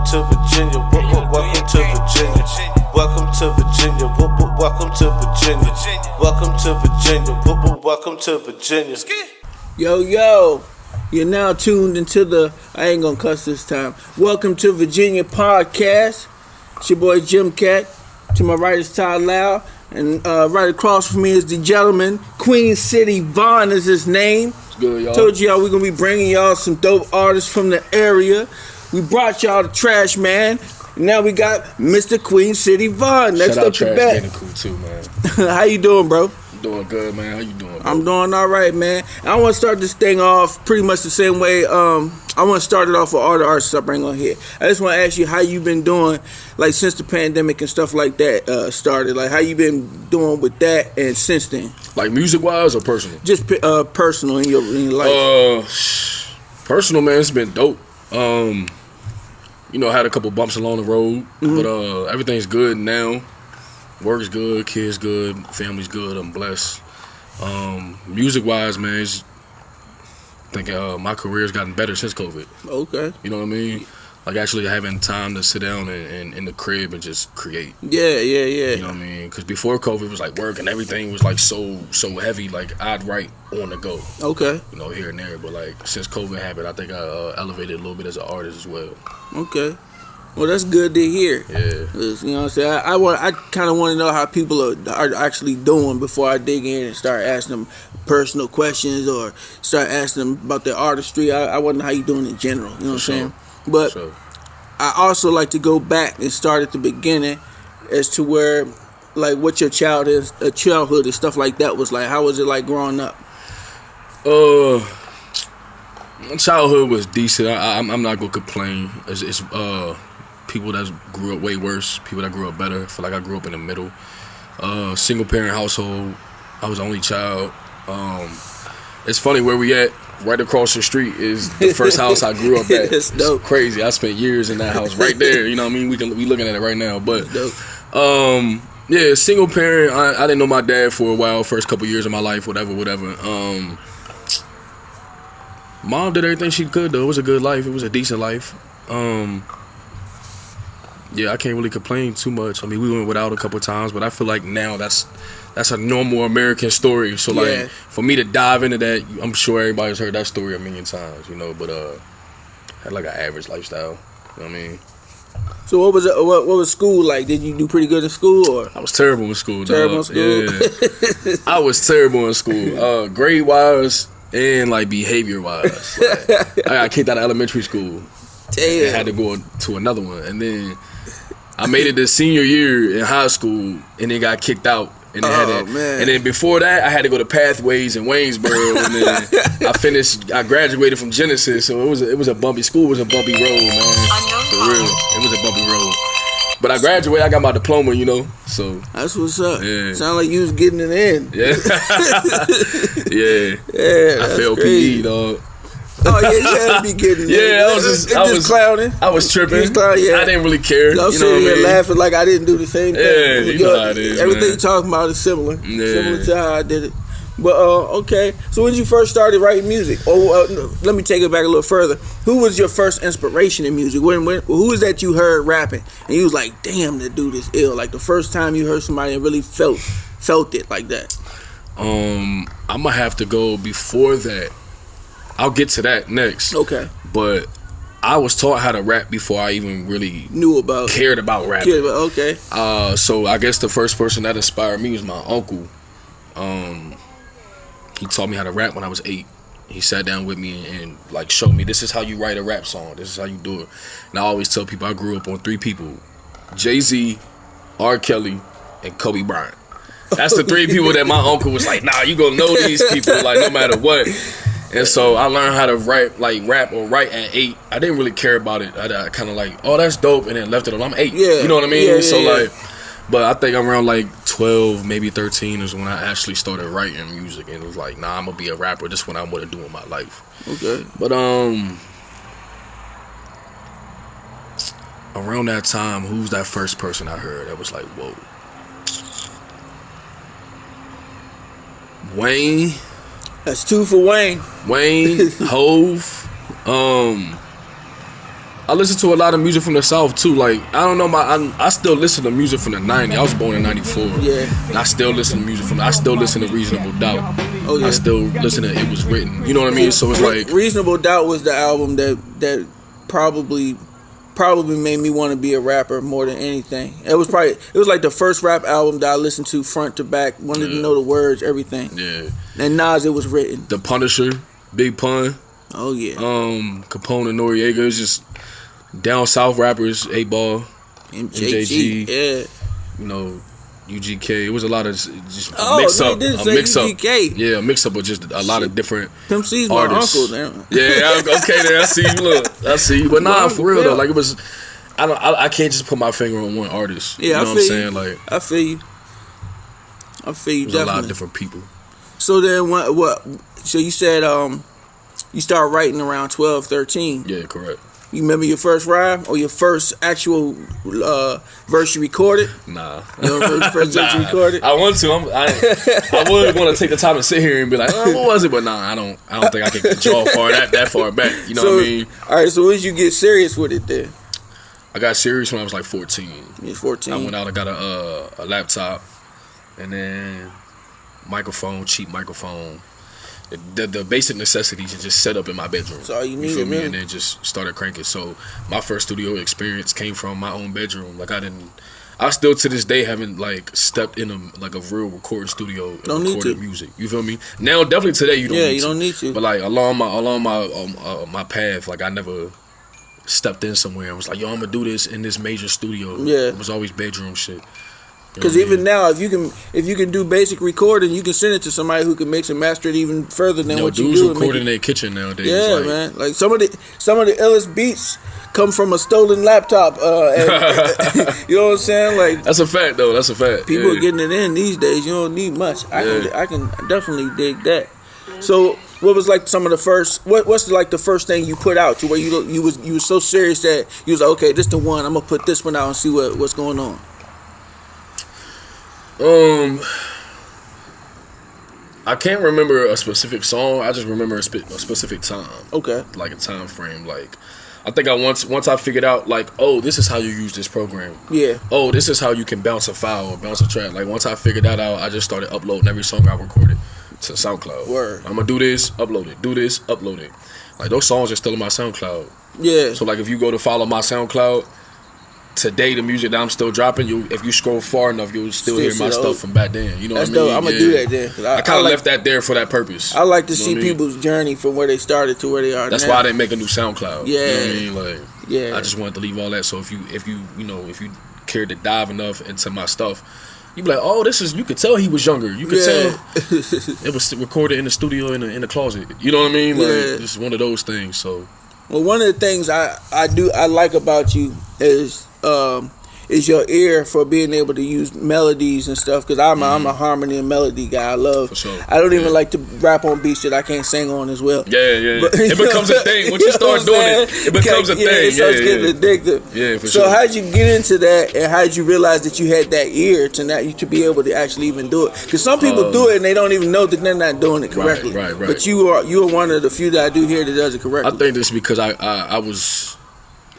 to Virginia. Welcome to Virginia. Welcome to Virginia. Welcome to Virginia. Welcome to Virginia. Welcome to Virginia. Yo, you're now tuned into the, I ain't gonna cuss this time, Welcome to Virginia podcast. It's your boy Jim Cat. To my right is Ty Lau. And right across from me is the gentleman, Queen City Von is his name. It's good, y'all. Told y'all we're gonna be bringing y'all some dope artists from the area. We brought y'all the Trash Man. And now we got Mr. Queen City Von. Next Shout out up to Trash bat. Man, cool too, man. How you doing, bro? Doing good, man. How you doing, bro? I'm doing all right, man. I want to start this thing off pretty much the same way. I want to start it off with all the artists I bring on here. I just want to ask you how you been doing, like since the pandemic and stuff like that started. Like how you been doing with that and since then. Like music wise or personal? Just personal in your life. Personal, man. It's been dope. You know, I had a couple bumps along the road, but everything's good now. Work's good, kids good, family's good. I'm blessed. Music wise, man, I think my career's gotten better since COVID. Okay. You know what I mean? Like actually having time to sit down and in the crib and just create. Yeah. You know what I mean? Because before COVID it was like work and everything was like so heavy. Like I'd write on the go. Okay. You know, here and there. But like since COVID happened, I think I elevated a little bit as an artist as well. Okay. Well, that's good to hear. Yeah. You know what I'm saying? I kind of want to know how people are actually doing before I dig in and start asking them personal questions or start asking them about their artistry. I want to know how you doing in general. You know what I'm saying? But I also like to go back and start at the beginning as to where, like, what your childhood and stuff like that was like. How was it like growing up? Childhood was decent. I'm not gonna complain. It's people that grew up way worse, people that grew up better. I feel like I grew up in the middle. Single parent household. I was the only child. It's funny where we at. Right across the street is the first house I grew up at. It's dope. Crazy. I spent years in that house right there. You know what I mean? We looking at it right now. But yeah, single parent. I didn't know my dad for a while. First couple years of my life, whatever. Mom did everything she could though. It was a good life. It was a decent life. Yeah, I can't really complain too much. I mean, we went without a couple times, but I feel like now that's a normal American story. So like for me to dive into that, I'm sure everybody's heard that story a million times, you know. But had like an average lifestyle. You know what I mean? So what was it? What was school like? Did you do pretty good in school, or I was terrible in school. Terrible in school. Yeah, I was terrible in school. Grade wise and like behavior wise. Like, I got kicked out of elementary school. Damn. And had to go to another one, and then I made it to senior year in high school, and then got kicked out. And then, man. And then before that, I had to go to Pathways in Waynesboro, and then I graduated from Genesis, so it was a bumpy school. It was a bumpy road, man. For real, it was a bumpy road. But I graduated. I got my diploma, you know. So that's what's up. Yeah. Sound like you was getting it in. Yeah. Yeah. I failed PE, dog. Oh yeah, you had to be getting it. Yeah, I was clowning. I was tripping. Yeah. I didn't really care. I was sitting here laughing like I didn't do the same thing. Yeah, you know how it is, everything man. you're talking about is similar. Yeah. Similar to how I did it. But okay. So when you first started writing music, let me take it back a little further. Who was your first inspiration in music? Who was that you heard rapping and you was like, damn, that dude is ill? Like the first time you heard somebody and really felt it like that. I'm gonna have to go before that. I'll get to that next. Okay. But I was taught how to rap before I even really cared about rapping. Okay. So I guess the first person that inspired me was my uncle. He taught me how to rap when I was 8. He sat down with me and like showed me, this is how you write a rap song. This is how you do it. And I always tell people I grew up on 3 people: Jay-Z, R. Kelly, and Kobe Bryant. That's the 3 people that my uncle was like, nah, you gonna know these people like no matter what. And so I learned how to rap or write at 8. I didn't really care about it. I kind of like, oh, that's dope, and then left it alone. I'm 8. Yeah. You know what I mean? Yeah. Like, but I think around like 12, maybe 13 is when I actually started writing music, and it was like, nah, I'm gonna be a rapper. This is what I want to do in my life. Okay. But around that time, who's that first person I heard that was like, whoa? Wayne. That's 2 for Wayne. Hove. I listen to a lot of music from the South too. Like I don't know, I still listen to music from the '90s. I was born in '94. Yeah. And I still listen to music from. I still listen to Reasonable Doubt. Oh yeah. I still listen to It Was Written. You know what I mean? So it's like Reasonable Doubt was the album that probably made me want to be a rapper more than anything. It was like the first rap album that I listened to front to back. Wanted to know the words, everything. Yeah. And Nas, It Was Written. The Punisher, Big Pun. Oh yeah. Capone and Noriega. It's just down south rappers. 8Ball, MJG. Yeah. You know, UGK. It was a lot of just mix up. UGK. Yeah, a mix up of just a lot of different Pimp C's artists. My uncle. Damn. Yeah, okay there. I see you. Look, I see you. But nah, for real though, like it was. I can't just put my finger on one artist. Yeah, you know what I'm saying? You. Like I feel you. There's a lot of different people. So then what? So you said you started writing around 12, 13. Yeah, correct. You remember your first rhyme or your first actual verse you recorded? Nah. You remember the first verse you recorded? I want to. I would want to take the time to sit here and be like, oh, what was it? But nah, I don't think I can draw that far back. You know what I mean? All right. So when did you get serious with it then? I got serious when I was like 14. You was 14. I went out and got a laptop, and then cheap microphone. The basic necessities and just set up in my bedroom. That's all you needed, feel me? man. And then just started cranking. So my first studio experience came from my own bedroom. Like I still to this day haven't like stepped in a real recording studio and recorded music. You feel me? Now definitely today you don't need to. But like along my path, like I never stepped in somewhere and was like, yo, I'm gonna do this in this major studio. Yeah. It was always bedroom shit. Because even now, if you can do basic recording, you can send it to somebody who can mix and master it even further than what you do. Dudes recording in their kitchen nowadays. Yeah, like, man. Like some of the illest beats come from a stolen laptop. You know what I'm saying? Like that's a fact, though. That's a fact. People are getting it in these days. You don't need much. I can definitely dig that. So, what was like some of the first? What's like the first thing you put out to where you was so serious that you was like, okay, this the one. I'm gonna put this one out and see what's going on. I can't remember a specific song. I just remember a specific time. Okay. Like a time frame. Like I think once I figured out like, oh, this is how you use this program. Yeah. Oh, this is how you can bounce a file or bounce a track. Like once I figured that out, I just started uploading every song I recorded to SoundCloud. Word. I'm gonna do this, upload it. Do this, upload it. Like those songs are still in my SoundCloud. Yeah. So like if you go to follow my SoundCloud, today the music that I'm still dropping, if you scroll far enough, you'll still hear my stuff from back then. You know what I mean? Dope. I'm gonna do that then. I kind of left that there for that purpose. I like to see people's journey from where they started to where they are. That's now. why I didn't make a new SoundCloud. Yeah. You know what I mean? Like, yeah. I just wanted to leave all that. So if you cared to dive enough into my stuff, you be like, oh, you could tell he was younger. You could tell it was recorded in the studio in the closet. You know what I mean? Like, it's one of those things. So, well, one of the things I like about you is your ear for being able to use melodies and stuff. Because I'm a harmony and melody guy. I love. For sure. I don't even like to rap on beats that I can't sing on as well. Yeah. But, it becomes a thing once you start doing it becomes a thing. It starts getting addictive. Yeah, for so sure. how'd you get into that, and how'd you realize that you had that ear to be able to actually even do it? Because some people do it and they don't even know that they're not doing it correctly. Right. But you are one of the few that I do hear that does it correctly. I think this is because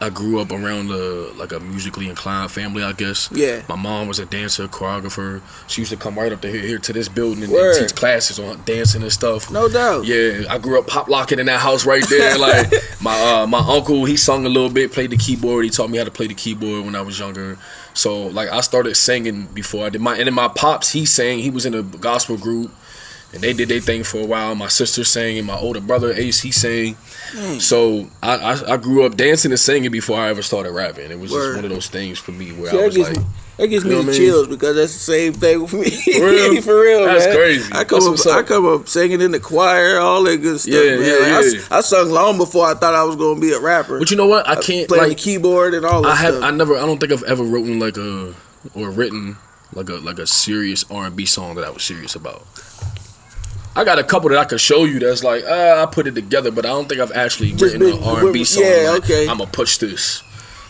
I grew up around a musically inclined family, I guess. Yeah. My mom was a dancer, choreographer. She used to come right up to here to this building and teach classes on dancing and stuff. No doubt. Yeah, I grew up pop locking in that house right there. Like my uncle, he sung a little bit, played the keyboard. He taught me how to play the keyboard when I was younger. So like I started singing before I did and then my pops, he sang. He was in a gospel group. And they did their thing for a while. My sister sang, and my older brother Ace, he sang. So I grew up dancing and singing before I ever started rapping. It was just one of those things for me where I was like, that gives me the chills because that's the same thing with me. For real, for real, that's man. crazy. I come up singing in the choir, all that good stuff. Man. I sung long before I thought I was gonna be a rapper. But you know what? I can't play the keyboard and all that stuff. I don't think I've ever written written a serious R&B song that I was serious about. I got a couple that I could show you that's like, I put it together, but I don't think I've actually written an R&B song. Yeah, okay. I'm gonna push this.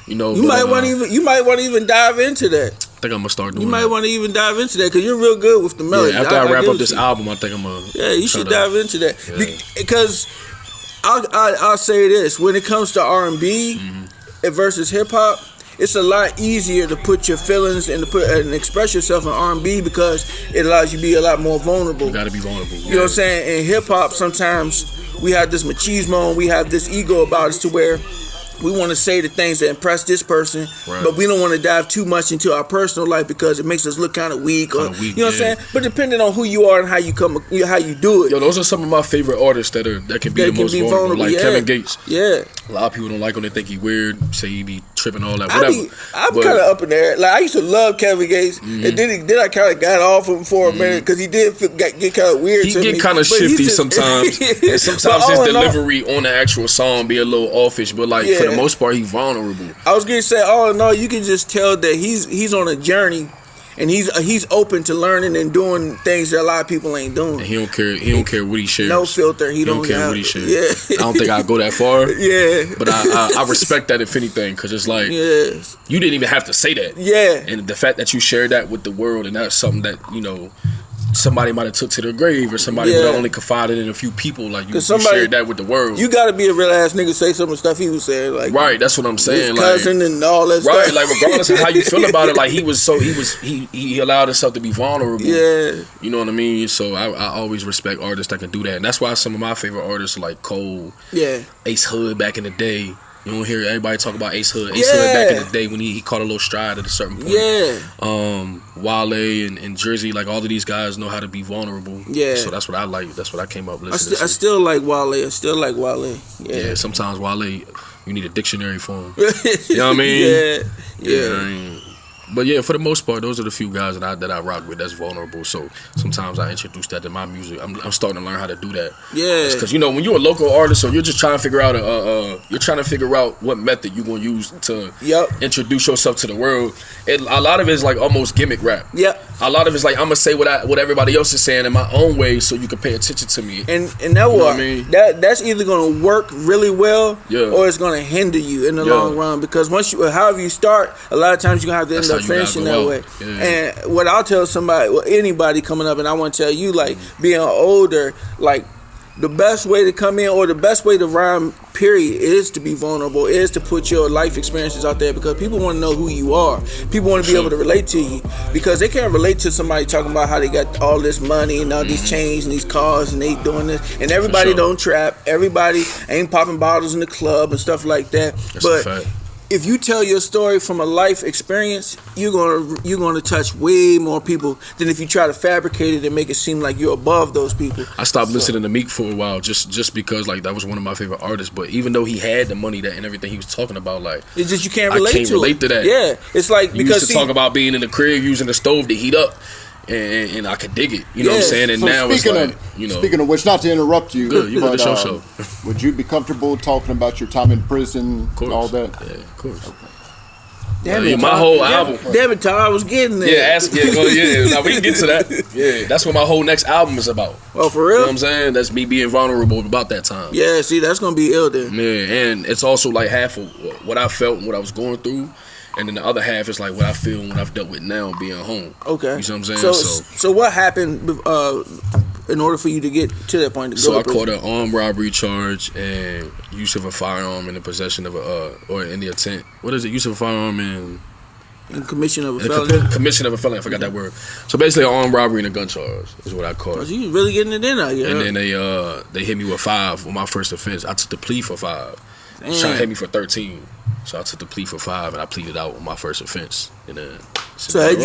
You might want to even dive into that. I think I'm gonna start doing. You might want to even dive into that because you're real good with the melody. Yeah, after I wrap up this album, I think I'm gonna. Yeah, you should dive into that because I'll say this: when it comes to R&B, versus hip hop, it's a lot easier to put your feelings and to put and express yourself in R&B because it allows you to be a lot more vulnerable. You gotta be vulnerable. You know what I'm saying? In hip hop, sometimes we have this machismo and we have this ego about us to where we want to say the things that impress this person, Right. but we don't want to dive too much into our personal life because it makes us look kind of weak. Or, you know what I'm saying? But depending on who you are and how you do it. Yo, those are some of my favorite artists that can be That the can most be vulnerable. Like vulnerable, Kevin yeah. Gates. Yeah. A lot of people don't like him. They think he weird. Say he be tripping, all that, I'm whatever. kind of up in there. Like I used to love Kevin Gates, and then I kind of got off him for a minute because he did get kind of weird. He to get me. kind of But he's shifty just- sometimes. And sometimes But his all in all- delivery on the actual song be a little offish. But like for Yeah. the most part, he vulnerable. I was gonna say, all in all, you can just tell that he's on a journey, and he's open to learning and doing things that a lot of people ain't doing. And he don't care. He don't care what he shares. No filter. He don't care have- what he shares. Yeah. I don't think I'd go that far. Yeah. But I respect that if anything, because it's like Yeah. you didn't even have to say that. Yeah. And the fact that you shared that with the world, and that's something that somebody might have took to their grave, or somebody Yeah. would have only confided in a few people. Like you 'Cause somebody- shared that with the world. You gotta be a real ass nigga to say some of the stuff he was saying, like Right, that's what I'm his saying. Like, cousin and all that right, stuff. like regardless of how you feel about it, like he allowed himself to be vulnerable. Yeah. You know what I mean? So I always respect artists that can do that, and that's why some of my favorite artists like Cole, Yeah. Ace Hood back in the day. You don't hear everybody talk about Ace Hood. Ace Yeah. Hood back in the day when he caught a little stride at a certain point. Yeah. Wale and Jersey, like all of these guys know how to be vulnerable. Yeah. So that's what I like. That's what I came up I listening to. still like Wale. I still like Wale. Yeah, Yeah. sometimes Wale, you need a dictionary for him. You know what I mean? Yeah. Yeah. I mean, but yeah, for the most part, those are the few guys that I rock with that's vulnerable. So sometimes I introduce that to my music. I'm starting to learn how to do that. Yeah. Because when you're a local artist, or you're just trying to figure out what method you're gonna use to Yep. introduce yourself to the world. A lot of it is like almost gimmick rap. Yep. A lot of it's like I'm gonna say what everybody else is saying in my own way, so you can pay attention to me. And that You know what what I mean? that's either gonna work really well, Yeah. or it's gonna hinder you in the Yeah. long run. Because however you start, a lot of times you're gonna have to That's end up how you gotta finishing go that out. way. Yeah. And what I'll tell anybody coming up, and I want to tell you, like being older, like the best way to come in, or the best way to rhyme, period, is to be vulnerable, is to put your life experiences out there, because people want to know who you are. People want to be Sure. able to relate to you, because they can't relate to somebody talking about how they got all this money and all these chains and these cars and they doing this. And everybody sure. don't trap. Everybody ain't popping bottles in the club and stuff like that. That's a But fact. if you tell your story from a life experience, you're gonna touch way more people than if you try to fabricate it and make it seem like you're above those people. I stopped listening to Meek for a while just because like that was one of my favorite artists. But even though he had the money and everything he was talking about, like It's just you can't I relate can't to relate it. to that. Yeah, it's like you because used to talk about being in the crib using the stove to heat up, and I could dig it. You know what I'm Yeah. saying? And So now it's speaking like of, speaking of which, not to interrupt you, Good, you got the show. would you be comfortable talking about your time in prison Of course. and all that? Yeah, of course. damn Yeah, it, my Tom. whole Damn- album. Damn it, Tom, I was getting there. Now we can get to that. Yeah, that's what my whole next album is about. Oh, for You know real? what I'm saying? That's me being vulnerable about that time. Yeah, see, that's gonna be ill then. Yeah, and it's also like half of what I felt and what I was going through, and then the other half is like what I feel and what I've dealt with now being home. Okay. You see what I'm saying? So what happened in order for you to get to that point? To So go I to caught prison? an armed robbery charge and use of a firearm in the possession of or in the intent. What is it? Use of a firearm and in commission of a in the felony. commission of a felony. I forgot that word. So basically, an armed robbery and a gun charge is what I caught. Oh, so you really getting it in out here? And huh? then they hit me with 5 on my first offense. I took the plea for 5. Damn. Trying to hit me for 13. So I took the plea for 5 and I pleaded out on my first offense. And then So had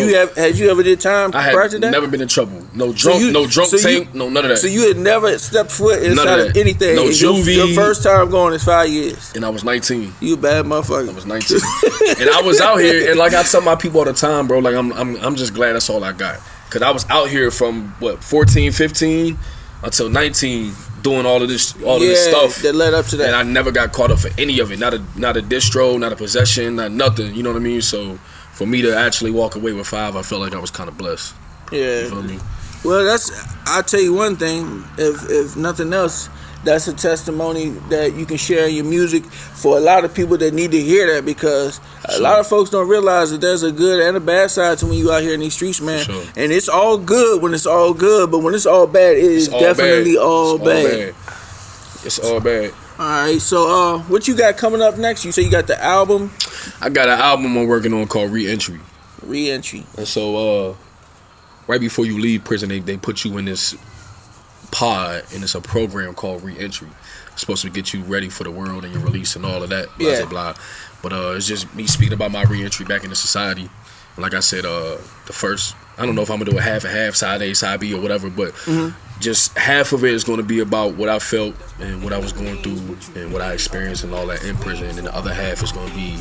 you ever did time I prior had to that? never been in trouble. No drunk, so you- tank, no none of that. So you had never stepped foot None inside of of that. anything. No And juvie. your first time going is 5 years. and I was 19. You a bad motherfucker. I was 19. And I was out here, and like I tell my people all the time, bro, like I'm just glad that's all I got. Cause I was out here from 14, 15 until 19 doing all of this stuff. that led up to that. And I never got caught up for any of it. Not a distro, not a possession, not nothing. You know what I mean? So for me to actually walk away with 5, I felt like I was kind of blessed. You yeah. feel me? Well, I'll tell you one thing. If nothing else, that's a testimony that you can share in your music for a lot of people that need to hear that, because a lot of folks don't realize that there's a good and a bad side to when you out here in these streets, man. Sure. And it's all good when it's all good, but when it's all bad, it is It's all definitely bad. all It's bad. It's all bad. right, so what you got coming up next? You say you got the album I got an album I'm working on called Re-Entry. Re-Entry. And so right before you leave prison, they put you in this pod, and it's a program called Re-Entry. It's supposed to get you ready for the world and your release and all of that, blah, Yeah. blah, blah. But it's just me speaking about my re-entry back into society. And like I said, the first, I don't know if I'm going to do a half and half, side A, side B or whatever, but just half of it is going to be about what I felt and what I was going through and what I experienced and all that in prison. And then the other half is going to be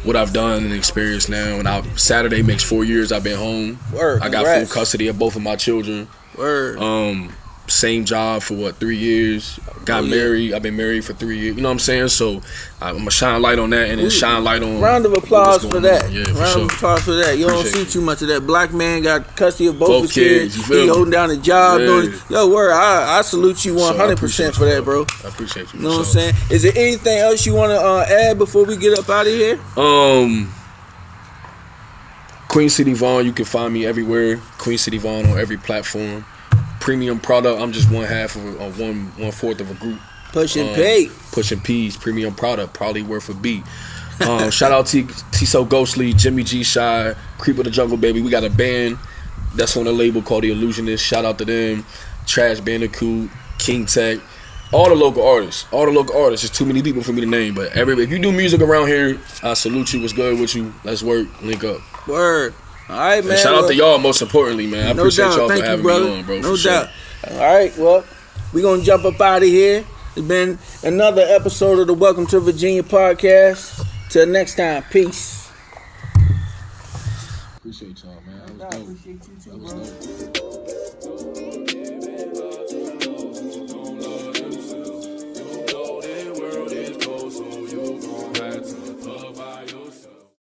what I've done and experienced now. And Saturday makes 4 years I've been home. Word, I got congrats. full custody of both of my children. Word. Same job for 3 years. Got married. I've been married for 3 years. You know what I'm saying? So I'm gonna shine light on that, and then shine light on. Round of applause for that. On. Yeah, for Round sure. of applause for that. You don't Appreciate see too much of that. Black man got custody of both his kids, you kids. feel He me? holding down the job. Yeah. Doing, yo, word. I salute you So I 100% appreciate for you, that, bro. I appreciate you. You know what I'm saying? Is there anything else you want to add before we get up out of here? Queen City Vaughn, you can find me everywhere. Queen City Vaughn on every platform. Premium product. I'm just one fourth of a group. Pushing P. Pushing P's. Premium product. Probably worth a beat. Shout out T-So Ghostly, Jimmy G Shy, Creep of the Jungle Baby. We got a band that's on a label called The Illusionist. Shout out to them. Trash Bandicoot, King Tech. All the local artists. There's too many people for me to name, but if you do music around here, I salute you. What's good with you? Let's work. Link up. Word. All right, man. And shout out to y'all most importantly, man. I No appreciate doubt. y'all Thank for you, having brother. me on, bro. No for sure. doubt. All right, well, we're going to jump up out of here. It's been another episode of the Welcome to Virginia podcast. Till next time, peace. Appreciate y'all, man. I appreciate you too, bro. The world is cold, so you gon'